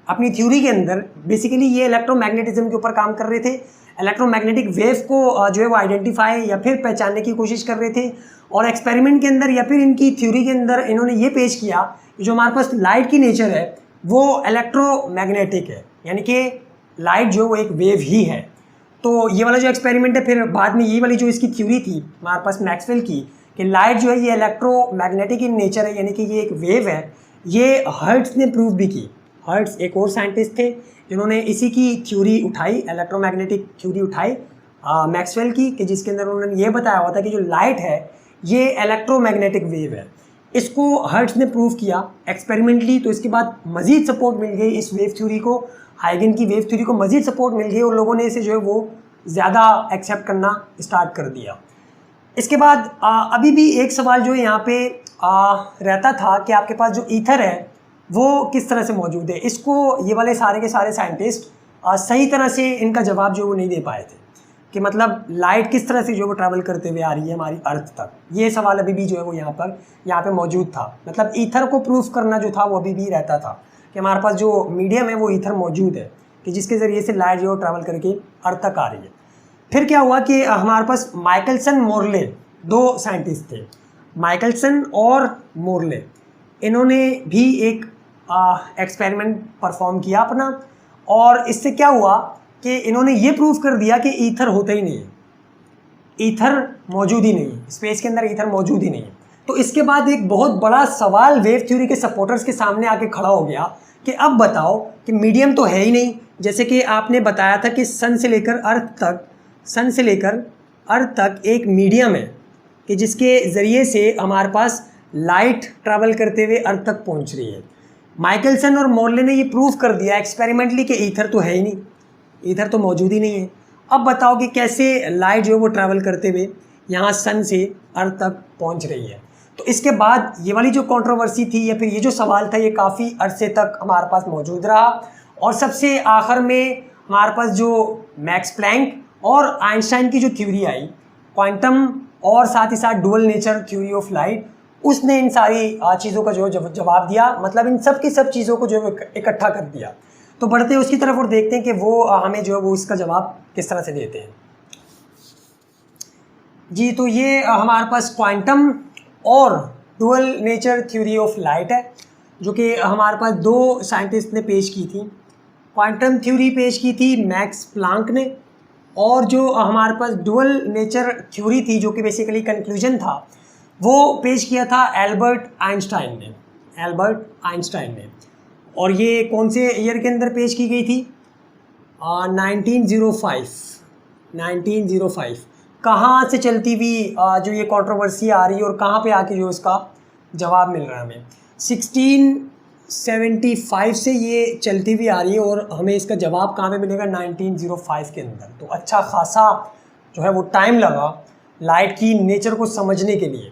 अपनी थ्योरी के अंदर बेसिकली ये इलेक्ट्रोमैग्नेटिज्म के ऊपर काम कर रहे थे, इलेक्ट्रोमैग्नेटिक वेव को जो है वो आइडेंटिफाई या फिर पहचानने की कोशिश कर रहे थे। और एक्सपेरिमेंट के अंदर या फिर इनकी थ्योरी के अंदर इन्होंने ये पेश किया कि जो हमारे पास लाइट की नेचर है वो इलेक्ट्रोमैग्नेटिक है, यानी कि लाइट जो वो एक वेव ही है। तो ये वाला जो एक्सपेरिमेंट है, फिर बाद में ये वाली जो इसकी थ्योरी थी हमारे पास मैक्सवेल की कि लाइट जो है ये इलेक्ट्रोमैग्नेटिक इन नेचर है, यानी कि ये एक वेव है, ये हर्ट्स ने प्रूव भी की। हर्ट्स एक और साइंटिस्ट थे जिन्होंने इसी की थ्योरी उठाई, इलेक्ट्रोमैग्नेटिक थ्योरी उठाई मैक्सवेल की, कि जिसके अंदर उन्होंने ये बताया हुआ था कि जो लाइट है ये इलेक्ट्रोमैग्नेटिक वेव है। इसको हर्ट्स ने प्रूव किया एक्सपेरिमेंटली। तो इसके बाद मज़ीद सपोर्ट मिल गई इस वेव थ्योरी को, हाइगन की वेव थ्योरी को मज़ीद सपोर्ट मिल गई और लोगों ने इसे जो है वो ज़्यादा एक्सेप्ट करना स्टार्ट कर दिया। इसके बाद अभी भी एक सवाल जो यहाँ पे रहता था कि आपके पास जो ईथर है वो किस तरह से मौजूद है। इसको ये वाले सारे के सारे साइंटिस्ट सही तरह से इनका जवाब जो वो नहीं दे पाए थे कि मतलब लाइट किस तरह से जो वो ट्रैवल करते हुए आ रही है हमारी अर्थ तक। ये सवाल अभी भी जो है वो यहाँ पे मौजूद था। मतलब ईथर को प्रूफ करना जो था वो अभी भी रहता था कि हमारे पास जो मीडियम है वो ईथर मौजूद है कि जिसके ज़रिए से लाइट जो ट्रैवल करके अर्थ तक आ रही है। फिर क्या हुआ कि हमारे पास माइकलसन मोरले दो साइंटिस्ट थे, माइकलसन और मोरले। इन्होंने भी एक एक्सपेरिमेंट परफॉर्म किया अपना, और इससे क्या हुआ कि इन्होंने ये प्रूव कर दिया कि ईथर होता ही नहीं है, ईथर मौजूद ही नहीं है, स्पेस के अंदर ईथर मौजूद ही नहीं है। तो इसके बाद एक बहुत बड़ा सवाल वेव थ्योरी के सपोर्टर्स के सामने आके खड़ा हो गया कि अब बताओ कि मीडियम तो है ही नहीं, जैसे कि आपने बताया था कि सन से लेकर अर्थ तक एक मीडियम है कि जिसके ज़रिए से हमारे पास लाइट ट्रैवल करते हुए अर्थ तक पहुंच रही है। माइकलसन और मोरले ने ये प्रूव कर दिया एक्सपेरिमेंटली कि ईथर तो है ही नहीं, ईथर तो मौजूद ही नहीं है। अब बताओ कि कैसे लाइट जो है वो ट्रैवल करते हुए यहाँ सन से अर्थ तक पहुँच रही है। तो इसके बाद ये वाली जो कंट्रोवर्सी थी या फिर ये जो सवाल था ये काफ़ी अरसे तक हमारे पास मौजूद रहा, और सबसे आखिर में हमारे पास जो मैक्स प्लैंक और आइंस्टाइन की जो थ्योरी आई, क्वांटम और साथ ही साथ dual nature theory of light, उसने इन सारी चीज़ों का जो जवाब दिया। मतलब इन सब की सब चीज़ों को जो इकट्ठा कर दिया। तो बढ़ते हैं उसकी तरफ और देखते हैं कि वो हमें जो है वो इसका जवाब किस तरह से देते हैं। जी, तो ये हमारे पास क्वांटम और dual nature theory of light है, जो कि हमारे पास दो साइंटिस्ट ने पेश की थी। क्वांटम थ्योरी पेश की थी मैक्स प्लांक ने, और जो हमारे पास डुअल नेचर थ्योरी थी जो कि बेसिकली कंक्लूजन था वो पेश किया था एल्बर्ट आइंस्टाइन ने। और ये कौन से ईयर के अंदर पेश की गई थी? 1905। कहाँ से चलती हुई जो ये कंट्रोवर्सी आ रही है और कहाँ पे आके जो इसका जवाब मिल रहा है हमें? 1675 से ये चलती हुई आ रही है और हमें इसका जवाब कहाँ पे मिलेगा? 1905 के अंदर। तो अच्छा खासा जो है वो टाइम लगा लाइट की नेचर को समझने के लिए।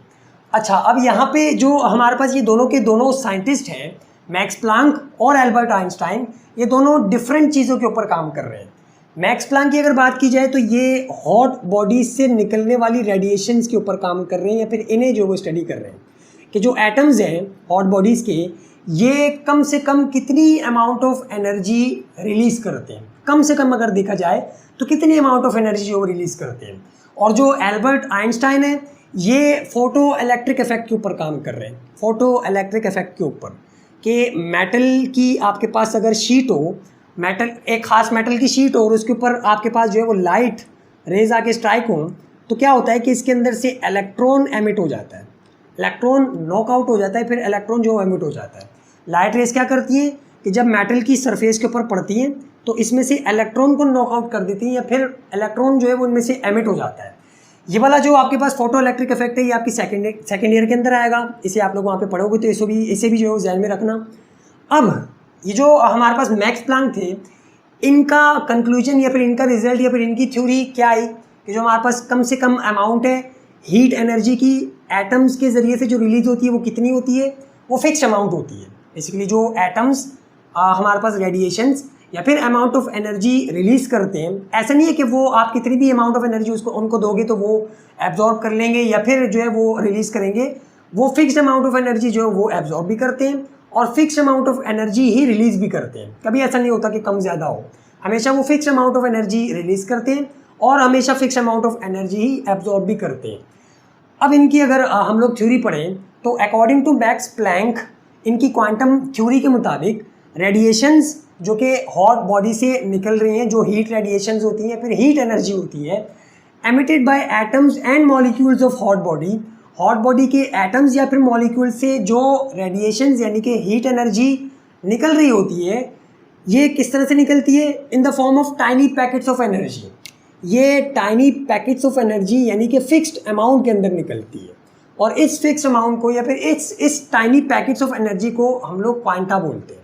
अच्छा, अब यहाँ पे जो हमारे पास ये दोनों के दोनों साइंटिस्ट हैं, मैक्स प्लांक और एल्बर्ट आइंस्टाइन, ये दोनों डिफरेंट चीज़ों के ऊपर काम कर रहे हैं। मैक्स प्लांक की अगर बात की जाए तो ये हॉट बॉडीज से निकलने वाली रेडिएशंस के ऊपर काम कर रहे हैं, या फिर इन्हें जो वो स्टडी कर रहे हैं कि जो एटम्स हैं हॉट बॉडीज़ के, ये कम से कम कितनी अमाउंट ऑफ एनर्जी रिलीज करते हैं, कम से कम अगर देखा जाए तो कितनी अमाउंट ऑफ एनर्जी जो रिलीज करते हैं। और जो एल्बर्ट आइंस्टाइन है ये फोटो इलेक्ट्रिक इफेक्ट के ऊपर काम कर रहे हैं, फोटो इलेक्ट्रिक इफेक्ट के ऊपर, कि मेटल की आपके पास अगर शीट हो, मेटल एक खास मेटल की शीट हो और उसके ऊपर आपके पास जो है वो लाइट रेज आके स्ट्राइक हो, तो क्या होता है कि इसके अंदर से इलेक्ट्रॉन एमिट हो जाता है, इलेक्ट्रॉन नॉकआउट हो जाता है, फिर इलेक्ट्रॉन जो एमिट हो जाता है। लाइट रेज क्या करती है कि जब मेटल की सरफेस के ऊपर पड़ती हैं तो इसमें से इलेक्ट्रॉन को नॉकआउट कर देती हैं या फिर इलेक्ट्रॉन जो है वो इनमें से एमिट हो जाता है। ये वाला जो आपके पास फोटो इलेक्ट्रिक इफेक्ट है ये आपकी सेकेंड ईयर के अंदर आएगा, इसे आप लोग वहाँ पे पढ़ोगे तो इसे भी जो है ध्यान में रखना। अब ये जो हमारे पास मैक्स प्लैंक थे, इनका कंक्लूजन या फिर इनका रिजल्ट या फिर इनकी थ्योरी क्या आई कि जो हमारे पास कम से कम अमाउंट है हीट एनर्जी की एटम्स के ज़रिए से जो रिलीज होती है वो कितनी होती है, वो फिक्स अमाउंट होती है। बेसिकली जो एटम्स हमारे पास रेडिएशंस या फिर अमाउंट ऑफ एनर्जी रिलीज करते हैं, ऐसा नहीं है कि वो आप कितनी भी अमाउंट ऑफ एनर्जी उनको दोगे तो वो एब्जॉर्ब कर लेंगे या फिर जो है वो रिलीज करेंगे। वो फिक्स्ड अमाउंट ऑफ एनर्जी जो है वो एब्जॉर्ब भी करते हैं और fix amount of energy he release भी करते हैं। कभी ऐसा नहीं होता कि कम ज़्यादा हो, हमेशा वो fix amount of energy release करते हैं और हमेशा fix amount of energy he absorb भी करते हैं। अब इनकी अगर हम लोग थ्योरी पढ़ें तो अकॉर्डिंग टू मैक्स प्लैंक, इनकी क्वांटम थ्योरी के मुताबिक रेडिएशंस जो कि हॉट बॉडी से निकल रही हैं, जो हीट रेडिएशंस होती हैं फिर हीट एनर्जी होती है, emitted by atoms and molecules of hot body के एटम्स या फिर मॉलिक्यूल से जो रेडिएशंस यानी कि हीट एनर्जी निकल रही होती है, ये किस तरह से निकलती है, in the form of tiny packets of energy. ये टाइनी पैकेट्स ऑफ एनर्जी यानी कि फिक्स्ड अमाउंट के अंदर निकलती है और इस फिक्स्ड अमाउंट को या फिर इस टाइनी पैकेट्स ऑफ एनर्जी को हम लोग क्वांटा बोलते हैं,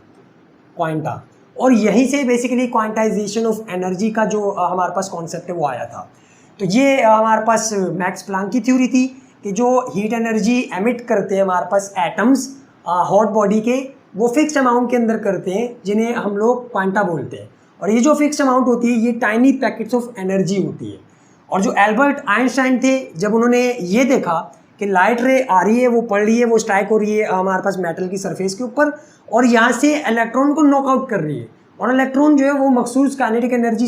क्वांटा। और यहीं से बेसिकली क्वांटाइजेशन ऑफ एनर्जी का जो हमारे पास कॉन्सेप्ट है वो आया था। तो ये हमारे पास मैक्स प्लैंक की थ्योरी थी कि जो हीट एनर्जी एमिट करते हैं हमारे पास एटम्स हॉट बॉडी के, वो फिक्स्ड अमाउंट के अंदर करते हैं जिन्हें हम लोग क्वांटा बोलते हैं। और ये जो फिक्स्ड अमाउंट होती है ये टाइनी पैकेट्स ऑफ एनर्जी होती है। और जो एल्बर्ट आइंस्टाइन थे, जब उन्होंने ये देखा कि लाइट रे आ रही है, वो पड़ रही है, वो स्ट्राइक हो रही है हमारे पास मेटल की सरफेस के ऊपर और यहाँ से इलेक्ट्रॉन को नॉकआउट कर रही है और इलेक्ट्रॉन जो है वो मखसूस काइनेटिक एनर्जी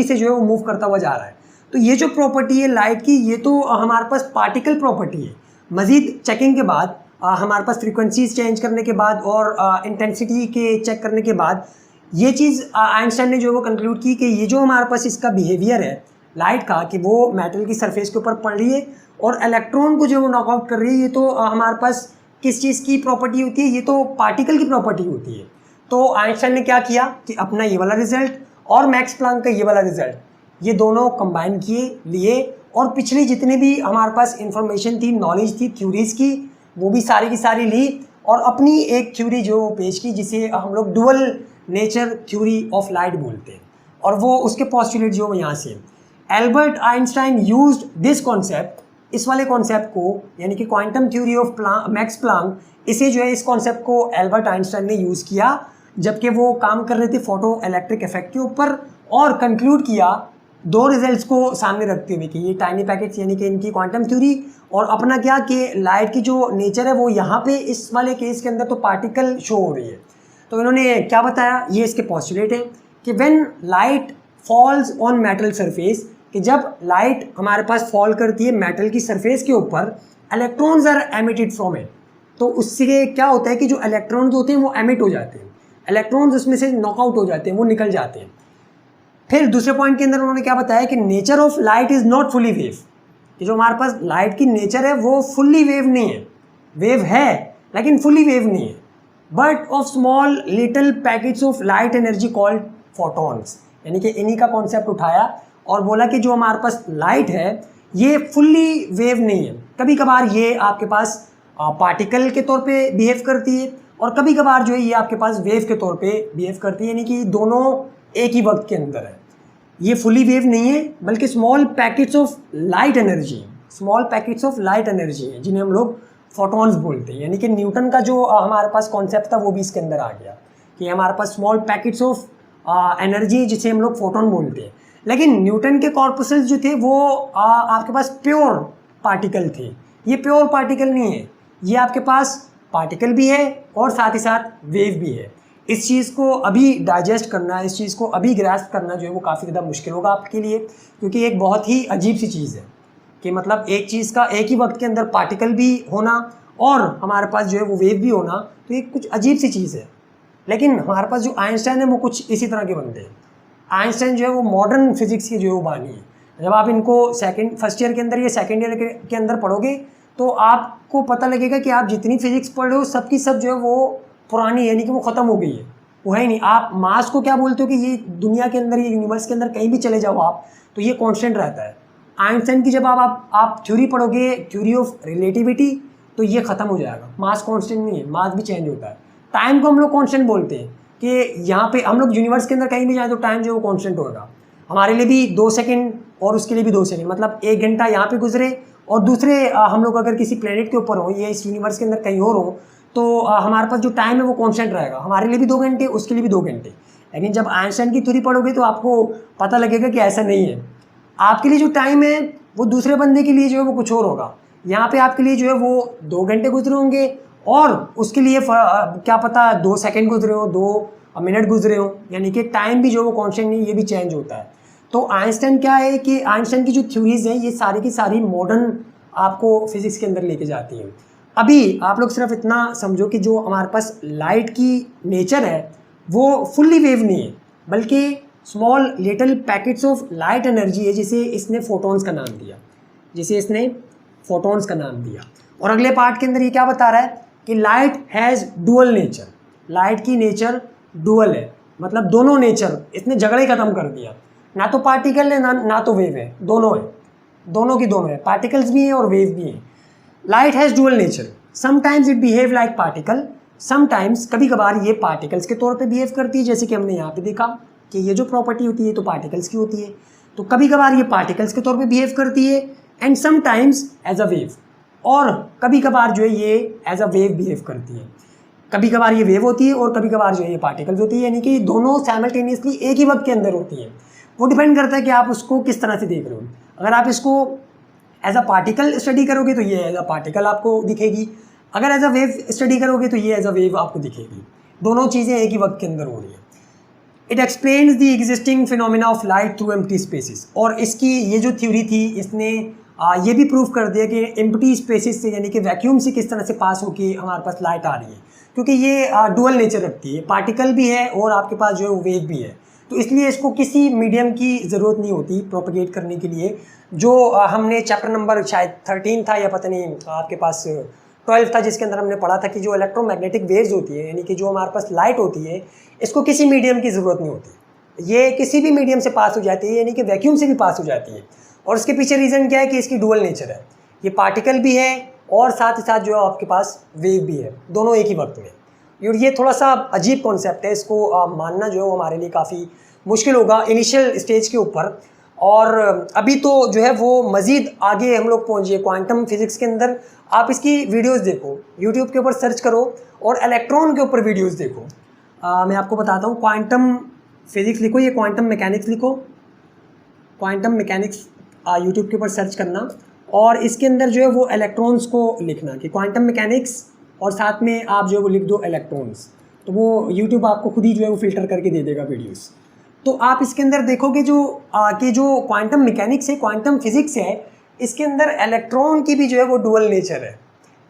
से जो है वो मूव करता हुआ जा रहा है। तो ये जो प्रॉपर्टी है लाइट की, ये तो हमारे पास पार्टिकल प्रॉपर्टी है। मज़ीद चेकिंग के बाद हमारे पास फ्रीक्वेंसीज चेंज करने के बाद और इंटेंसिटी के चेक करने के बाद ये चीज़ आइंस्टाइन ने जो वो कंक्लूड की कि ये जो हमारे पास इसका बिहेवियर है लाइट का, कि वो मेटल की सरफेस के ऊपर पड़ रही है और इलेक्ट्रॉन को जो वो नॉकआउट कर रही है, ये तो हमारे पास किस चीज़ की प्रॉपर्टी होती है, ये तो पार्टिकल की प्रॉपर्टी होती है। तो आइंस्टाइन ने क्या किया कि अपना ये वाला रिजल्ट और मैक्स प्लैंक का ये वाला रिजल्ट, ये दोनों कंबाइन लिए और पिछली जितनी भी हमारे पास इंफॉर्मेशन थी, नॉलेज थी थ्योरीज की, वो भी सारी की सारी ली और अपनी एक थ्योरी जो पेश की जिसे हम लोग dual nature theory of light बोलते हैं। और वो उसके पॉस्टुलेट जो यहाँ से Albert Einstein used this concept, इस वाले कॉन्सेप्ट को यानी कि quantum theory of Max Planck, इसे जो है इस कॉन्सेप्ट को एल्बर्ट आइंस्टाइन ने यूज़ किया जबकि वो काम कर रहे थे फोटो इलेक्ट्रिक इफेक्ट के ऊपर, और कंक्लूड किया दो रिजल्ट्स को सामने रखते हुए कि ये टाइनी पैकेट्स यानी कि इनकी क्वांटम थ्योरी और अपना क्या कि लाइट की जो नेचर है वो यहाँ पे इस वाले केस के अंदर तो पार्टिकल शो हो रही है। तो इन्होंने क्या बताया, ये इसके पॉस्टुलेट है कि when light falls on metal surface, कि जब लाइट हमारे पास फॉल करती है मेटल की सरफेस के ऊपर, electrons are emitted from it. तो उससे क्या होता है कि जो इलेक्ट्रॉन्स होते हैं वो एमिट हो जाते हैं, इलेक्ट्रॉन्स उसमें से नॉकआउट हो जाते हैं, वो निकल जाते हैं। फिर दूसरे पॉइंट के अंदर उन्होंने क्या बताया कि nature of light is not fully wave, कि जो हमारे पास लाइट की नेचर है वो फुल्ली वेव नहीं है, वेव है लेकिन फुली वेव नहीं है, but of small little packets of light energy called photons. यानी कि इन्हीं का कॉन्सेप्ट उठाया और बोला कि जो हमारे पास लाइट है ये फुल्ली वेव नहीं है, कभी कभार ये आपके पास पार्टिकल के तौर पे बिहेव करती है और कभी कभार जो है ये आपके पास वेव के तौर पे बिहेव करती है, यानी कि दोनों एक ही वक्त के अंदर है। ये फुली वेव नहीं है बल्कि small packets of light energy, small packets of light energy है जिन्हें हम लोग फोटॉन्स बोलते हैं। यानी कि न्यूटन का जो हमारे पास कॉन्सेप्ट था वो भी इसके अंदर आ गया कि हमारे पास स्मॉल पैकेट्स ऑफ एनर्जी जिसे हम लोग फोटॉन बोलते हैं। लेकिन न्यूटन के कॉर्पसेस जो थे वो आपके पास प्योर पार्टिकल थे, ये प्योर पार्टिकल नहीं है, ये आपके पास पार्टिकल भी है और साथ ही साथ वेव भी है। इस चीज़ को अभी डाइजेस्ट करना, इस चीज़ को अभी ग्रास्प करना जो है वो काफ़ी ज़्यादा मुश्किल होगा आपके लिए, क्योंकि एक बहुत ही अजीब सी चीज़ है कि मतलब एक चीज़ का एक ही वक्त के अंदर पार्टिकल भी होना और हमारे पास जो है वो वेव भी होना, तो ये कुछ अजीब सी चीज़ है। लेकिन हमारे पास जो आइंस्टाइन है वो कुछ इसी तरह के बनते हैं। आइंस्टाइन जो है वो मॉडर्न फिजिक्स की जो है वो बानी है। जब आप इनको फर्स्ट ईयर के अंदर या सेकेंड ईयर के अंदर पढ़ोगे तो आपको पता लगेगा कि आप जितनी फिजिक्स पढ़ रहे हो सब की सब जो है वो पुरानी, यानी कि वो ख़त्म हो गई है, वो है ही नहीं। आप मास को क्या बोलते हो कि ये दुनिया के अंदर, ये यूनिवर्स के अंदर कहीं भी चले जाओ आप तो ये कांस्टेंट रहता है। आइंस्टाइन की जब आप थ्योरी पढ़ोगे, थ्योरी ऑफ रिलेटिविटी, तो ये ख़त्म हो जाएगा। मास कांस्टेंट नहीं है, मास भी चेंज होता है। टाइम को हम लोग कांस्टेंट बोलते हैं कि यहाँ पे हम लोग यूनिवर्स के अंदर कहीं भी जाए तो टाइम जो है वो कांस्टेंट होगा। हमारे लिए भी 2 सेकंड और उसके लिए भी 2 सेकंड, मतलब 1 घंटा यहाँ पे गुजरे और दूसरे हम लोग अगर किसी प्लेनेट के ऊपर हो या इस यूनिवर्स के अंदर कहीं और हो तो हमारे पास जो टाइम है वो कांस्टेंट रहेगा। हमारे लिए भी 2 घंटे, उसके लिए भी 2 घंटे। लेकिन जब आइंस्टाइन की थ्योरी पढ़ोगे तो आपको पता लगेगा कि ऐसा नहीं है। आपके लिए जो टाइम है वो दूसरे बंदे के लिए जो है वो कुछ और होगा। यहाँ पे आपके लिए जो है वो 2 घंटे गुजरे होंगे और उसके लिए क्या पता 2 सेकंड गुजरे हो, 2 मिनट गुजरे हो, यानी कि टाइम भी जो है वो कांस्टेंट नहीं, ये भी चेंज होता है। तो आइंस्टाइन क्या है कि आइंस्टाइन की जो थ्योरीज हैं ये सारी की सारी मॉडर्न आपको फिजिक्स के अंदर लेके जाती हैं। अभी आप लोग सिर्फ इतना समझो कि जो हमारे पास लाइट की नेचर है वो फुल्ली वेव नहीं है, बल्कि small little packets of light energy है, जिसे इसने फोटॉन्स का नाम दिया। और अगले पार्ट के अंदर ये क्या बता रहा है कि light has dual nature. Light की नेचर डुअल है, मतलब दोनों नेचर, इसने झगड़ा ही खत्म कर दिया। ना तो पार्टिकल है ना तो वेव है, दोनों है, दोनों की दोनों है, पार्टिकल्स भी हैं और वेव भी हैं। Light has dual nature, sometimes it behave like particle, sometimes कभी कभार ये पार्टिकल्स के तौर पे बिहेव करती है, जैसे कि हमने यहाँ पे देखा कि ये जो प्रॉपर्टी होती है तो पार्टिकल्स की होती है, तो कभी कभार ये पार्टिकल्स के तौर पे बिहेव करती है, and sometimes as a wave, और कभी कभार जो है ये एज अ वेव बिहेव करती है। कभी कभार ये वेव होती है और कभी कभार जो है ये पार्टिकल्स होती है, यानी कि दोनों साइमल्टेनियसली एक ही वक्त के अंदर होती है। वो डिपेंड करता है कि आप उसको किस तरह से देख रहे हो। अगर आप इसको एज अ पार्टिकल स्टडी करोगे तो ये एज अ पार्टिकल आपको दिखेगी, अगर एज अ वेव स्टडी करोगे तो ये एज अ वेव आपको दिखेगी। दोनों चीज़ें एक ही वक्त के अंदर हो रही है। It explains the existing phenomena of light through empty spaces, और इसकी ये जो थ्योरी थी इसने ये भी प्रूव कर दिया कि एम्प्टी स्पेसिस से, यानी कि वैक्यूम से किस तरह से पास होकर हमारे पास लाइट आ रही है, क्योंकि ये डुअल नेचर रखती है, पार्टिकल भी है और आपके पास जो है वो वेव भी है। तो इसलिए इसको किसी मीडियम की ज़रूरत नहीं होती प्रोपेगेट करने के लिए। जो हमने चैप्टर नंबर शायद 13 था या पता नहीं आपके पास 12 था, जिसके अंदर हमने पढ़ा था कि जो इलेक्ट्रोमैग्नेटिक वेव्स होती है, यानी कि जो हमारे पास लाइट होती है, इसको किसी मीडियम की ज़रूरत नहीं होती, ये किसी भी मीडियम से पास हो जाती है, यानी कि वैक्यूम से भी पास हो जाती है। और इसके पीछे रीज़न क्या है कि इसकी डुअल नेचर है, ये पार्टिकल भी है और साथ ही साथ जो है आपके पास वेव भी है, दोनों एक ही वक्त में। और ये थोड़ा सा अजीब कॉन्सेप्ट है, इसको मानना जो है वो हमारे लिए काफ़ी मुश्किल होगा इनिशियल स्टेज के ऊपर। और अभी तो जो है वो मज़ीद आगे हम लोग पहुँचे क्वांटम फिज़िक्स के अंदर। आप इसकी वीडियोस देखो, यूट्यूब के ऊपर सर्च करो और इलेक्ट्रॉन के ऊपर वीडियोस देखो। मैं आपको बताता हूँ, क्वांटम फिज़िक्स लिखो, ये क्वांटम मैकेनिक्स लिखो, क्वांटम मैकेनिक्स यूट्यूब के ऊपर सर्च करना, और इसके अंदर जो है वो इलेक्ट्रॉन्स को लिखना कि क्वांटम मैकेनिक्स, और साथ में आप जो है वो लिख दो इलेक्ट्रॉन्स, तो वो यूट्यूब आपको खुद ही जो है वो फ़िल्टर करके दे देगा वीडियोस। तो आप इसके अंदर देखोगे जो क्वांटम मैकेनिक्स है, क्वांटम फिज़िक्स है, इसके अंदर इलेक्ट्रॉन की भी जो है वो डुअल नेचर है।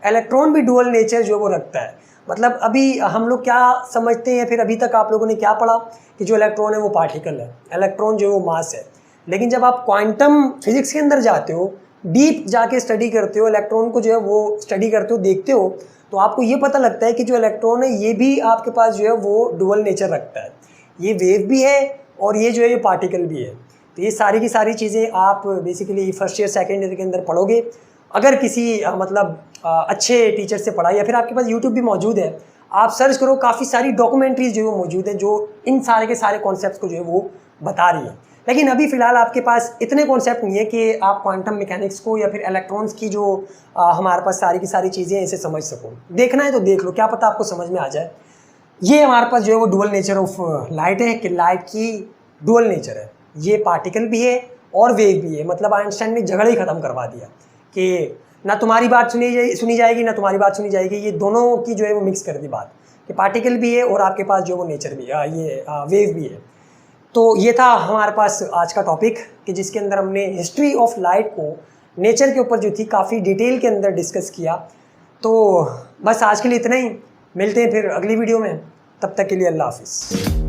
इलेक्ट्रॉन भी डुअल नेचर जो है वो रखता है। मतलब अभी हम लोग क्या समझते हैं, फिर अभी तक आप लोगों ने क्या पढ़ा कि जो इलेक्ट्रॉन है वो पार्टिकल है, इलेक्ट्रॉन जो है वो मास है। लेकिन जब आप क्वांटम फिज़िक्स के अंदर जाते हो, डीप जाके स्टडी करते हो, इलेक्ट्रॉन को जो है वो स्टडी करते हो, देखते हो, तो आपको ये पता लगता है कि जो इलेक्ट्रॉन है ये भी आपके पास जो है वो डुअल नेचर रखता है। ये वेव भी है और ये जो है ये पार्टिकल भी है। तो ये सारी की सारी चीज़ें आप basically first year second year के अंदर पढ़ोगे। अगर किसी अच्छे टीचर से पढ़ा, या फिर आपके पास यूट्यूब भी मौजूद है, आप सर्च करो, काफ़ी सारी डॉक्यूमेंट्रीज जो है वो मौजूद है जो इन सारे के सारे कॉन्सेप्ट्स को जो है वो बता रही है। लेकिन अभी फ़िलहाल आपके पास इतने कॉन्सेप्ट नहीं है कि आप क्वांटम मैकेनिक्स को या फिर इलेक्ट्रॉन्स की जो हमारे पास सारी की सारी चीज़ें इसे समझ सको। देखना है तो देख लो, क्या पता आपको समझ में आ जाए। ये हमारे पास जो है वो डुअल नेचर ऑफ लाइट है कि लाइट की डुअल नेचर है, ये पार्टिकल भी है और वेव भी है। मतलब आइंस्टाइन ने झगड़ा ही ख़त्म करवा दिया कि ना तुम्हारी बात सुनी जाएगी, ना तुम्हारी बात सुनी जाएगी। ये दोनों की जो है वो मिक्स कर दी बात कि पार्टिकल भी है और आपके पास जो वो नेचर भी है, ये वेव भी है। तो ये था हमारे पास आज का टॉपिक कि जिसके अंदर हमने हिस्ट्री ऑफ लाइट को नेचर के ऊपर जो थी काफ़ी डिटेल के अंदर डिस्कस किया। तो बस आज के लिए इतना ही, मिलते हैं फिर अगली वीडियो में, तब तक के लिए अल्लाह हाफिज़।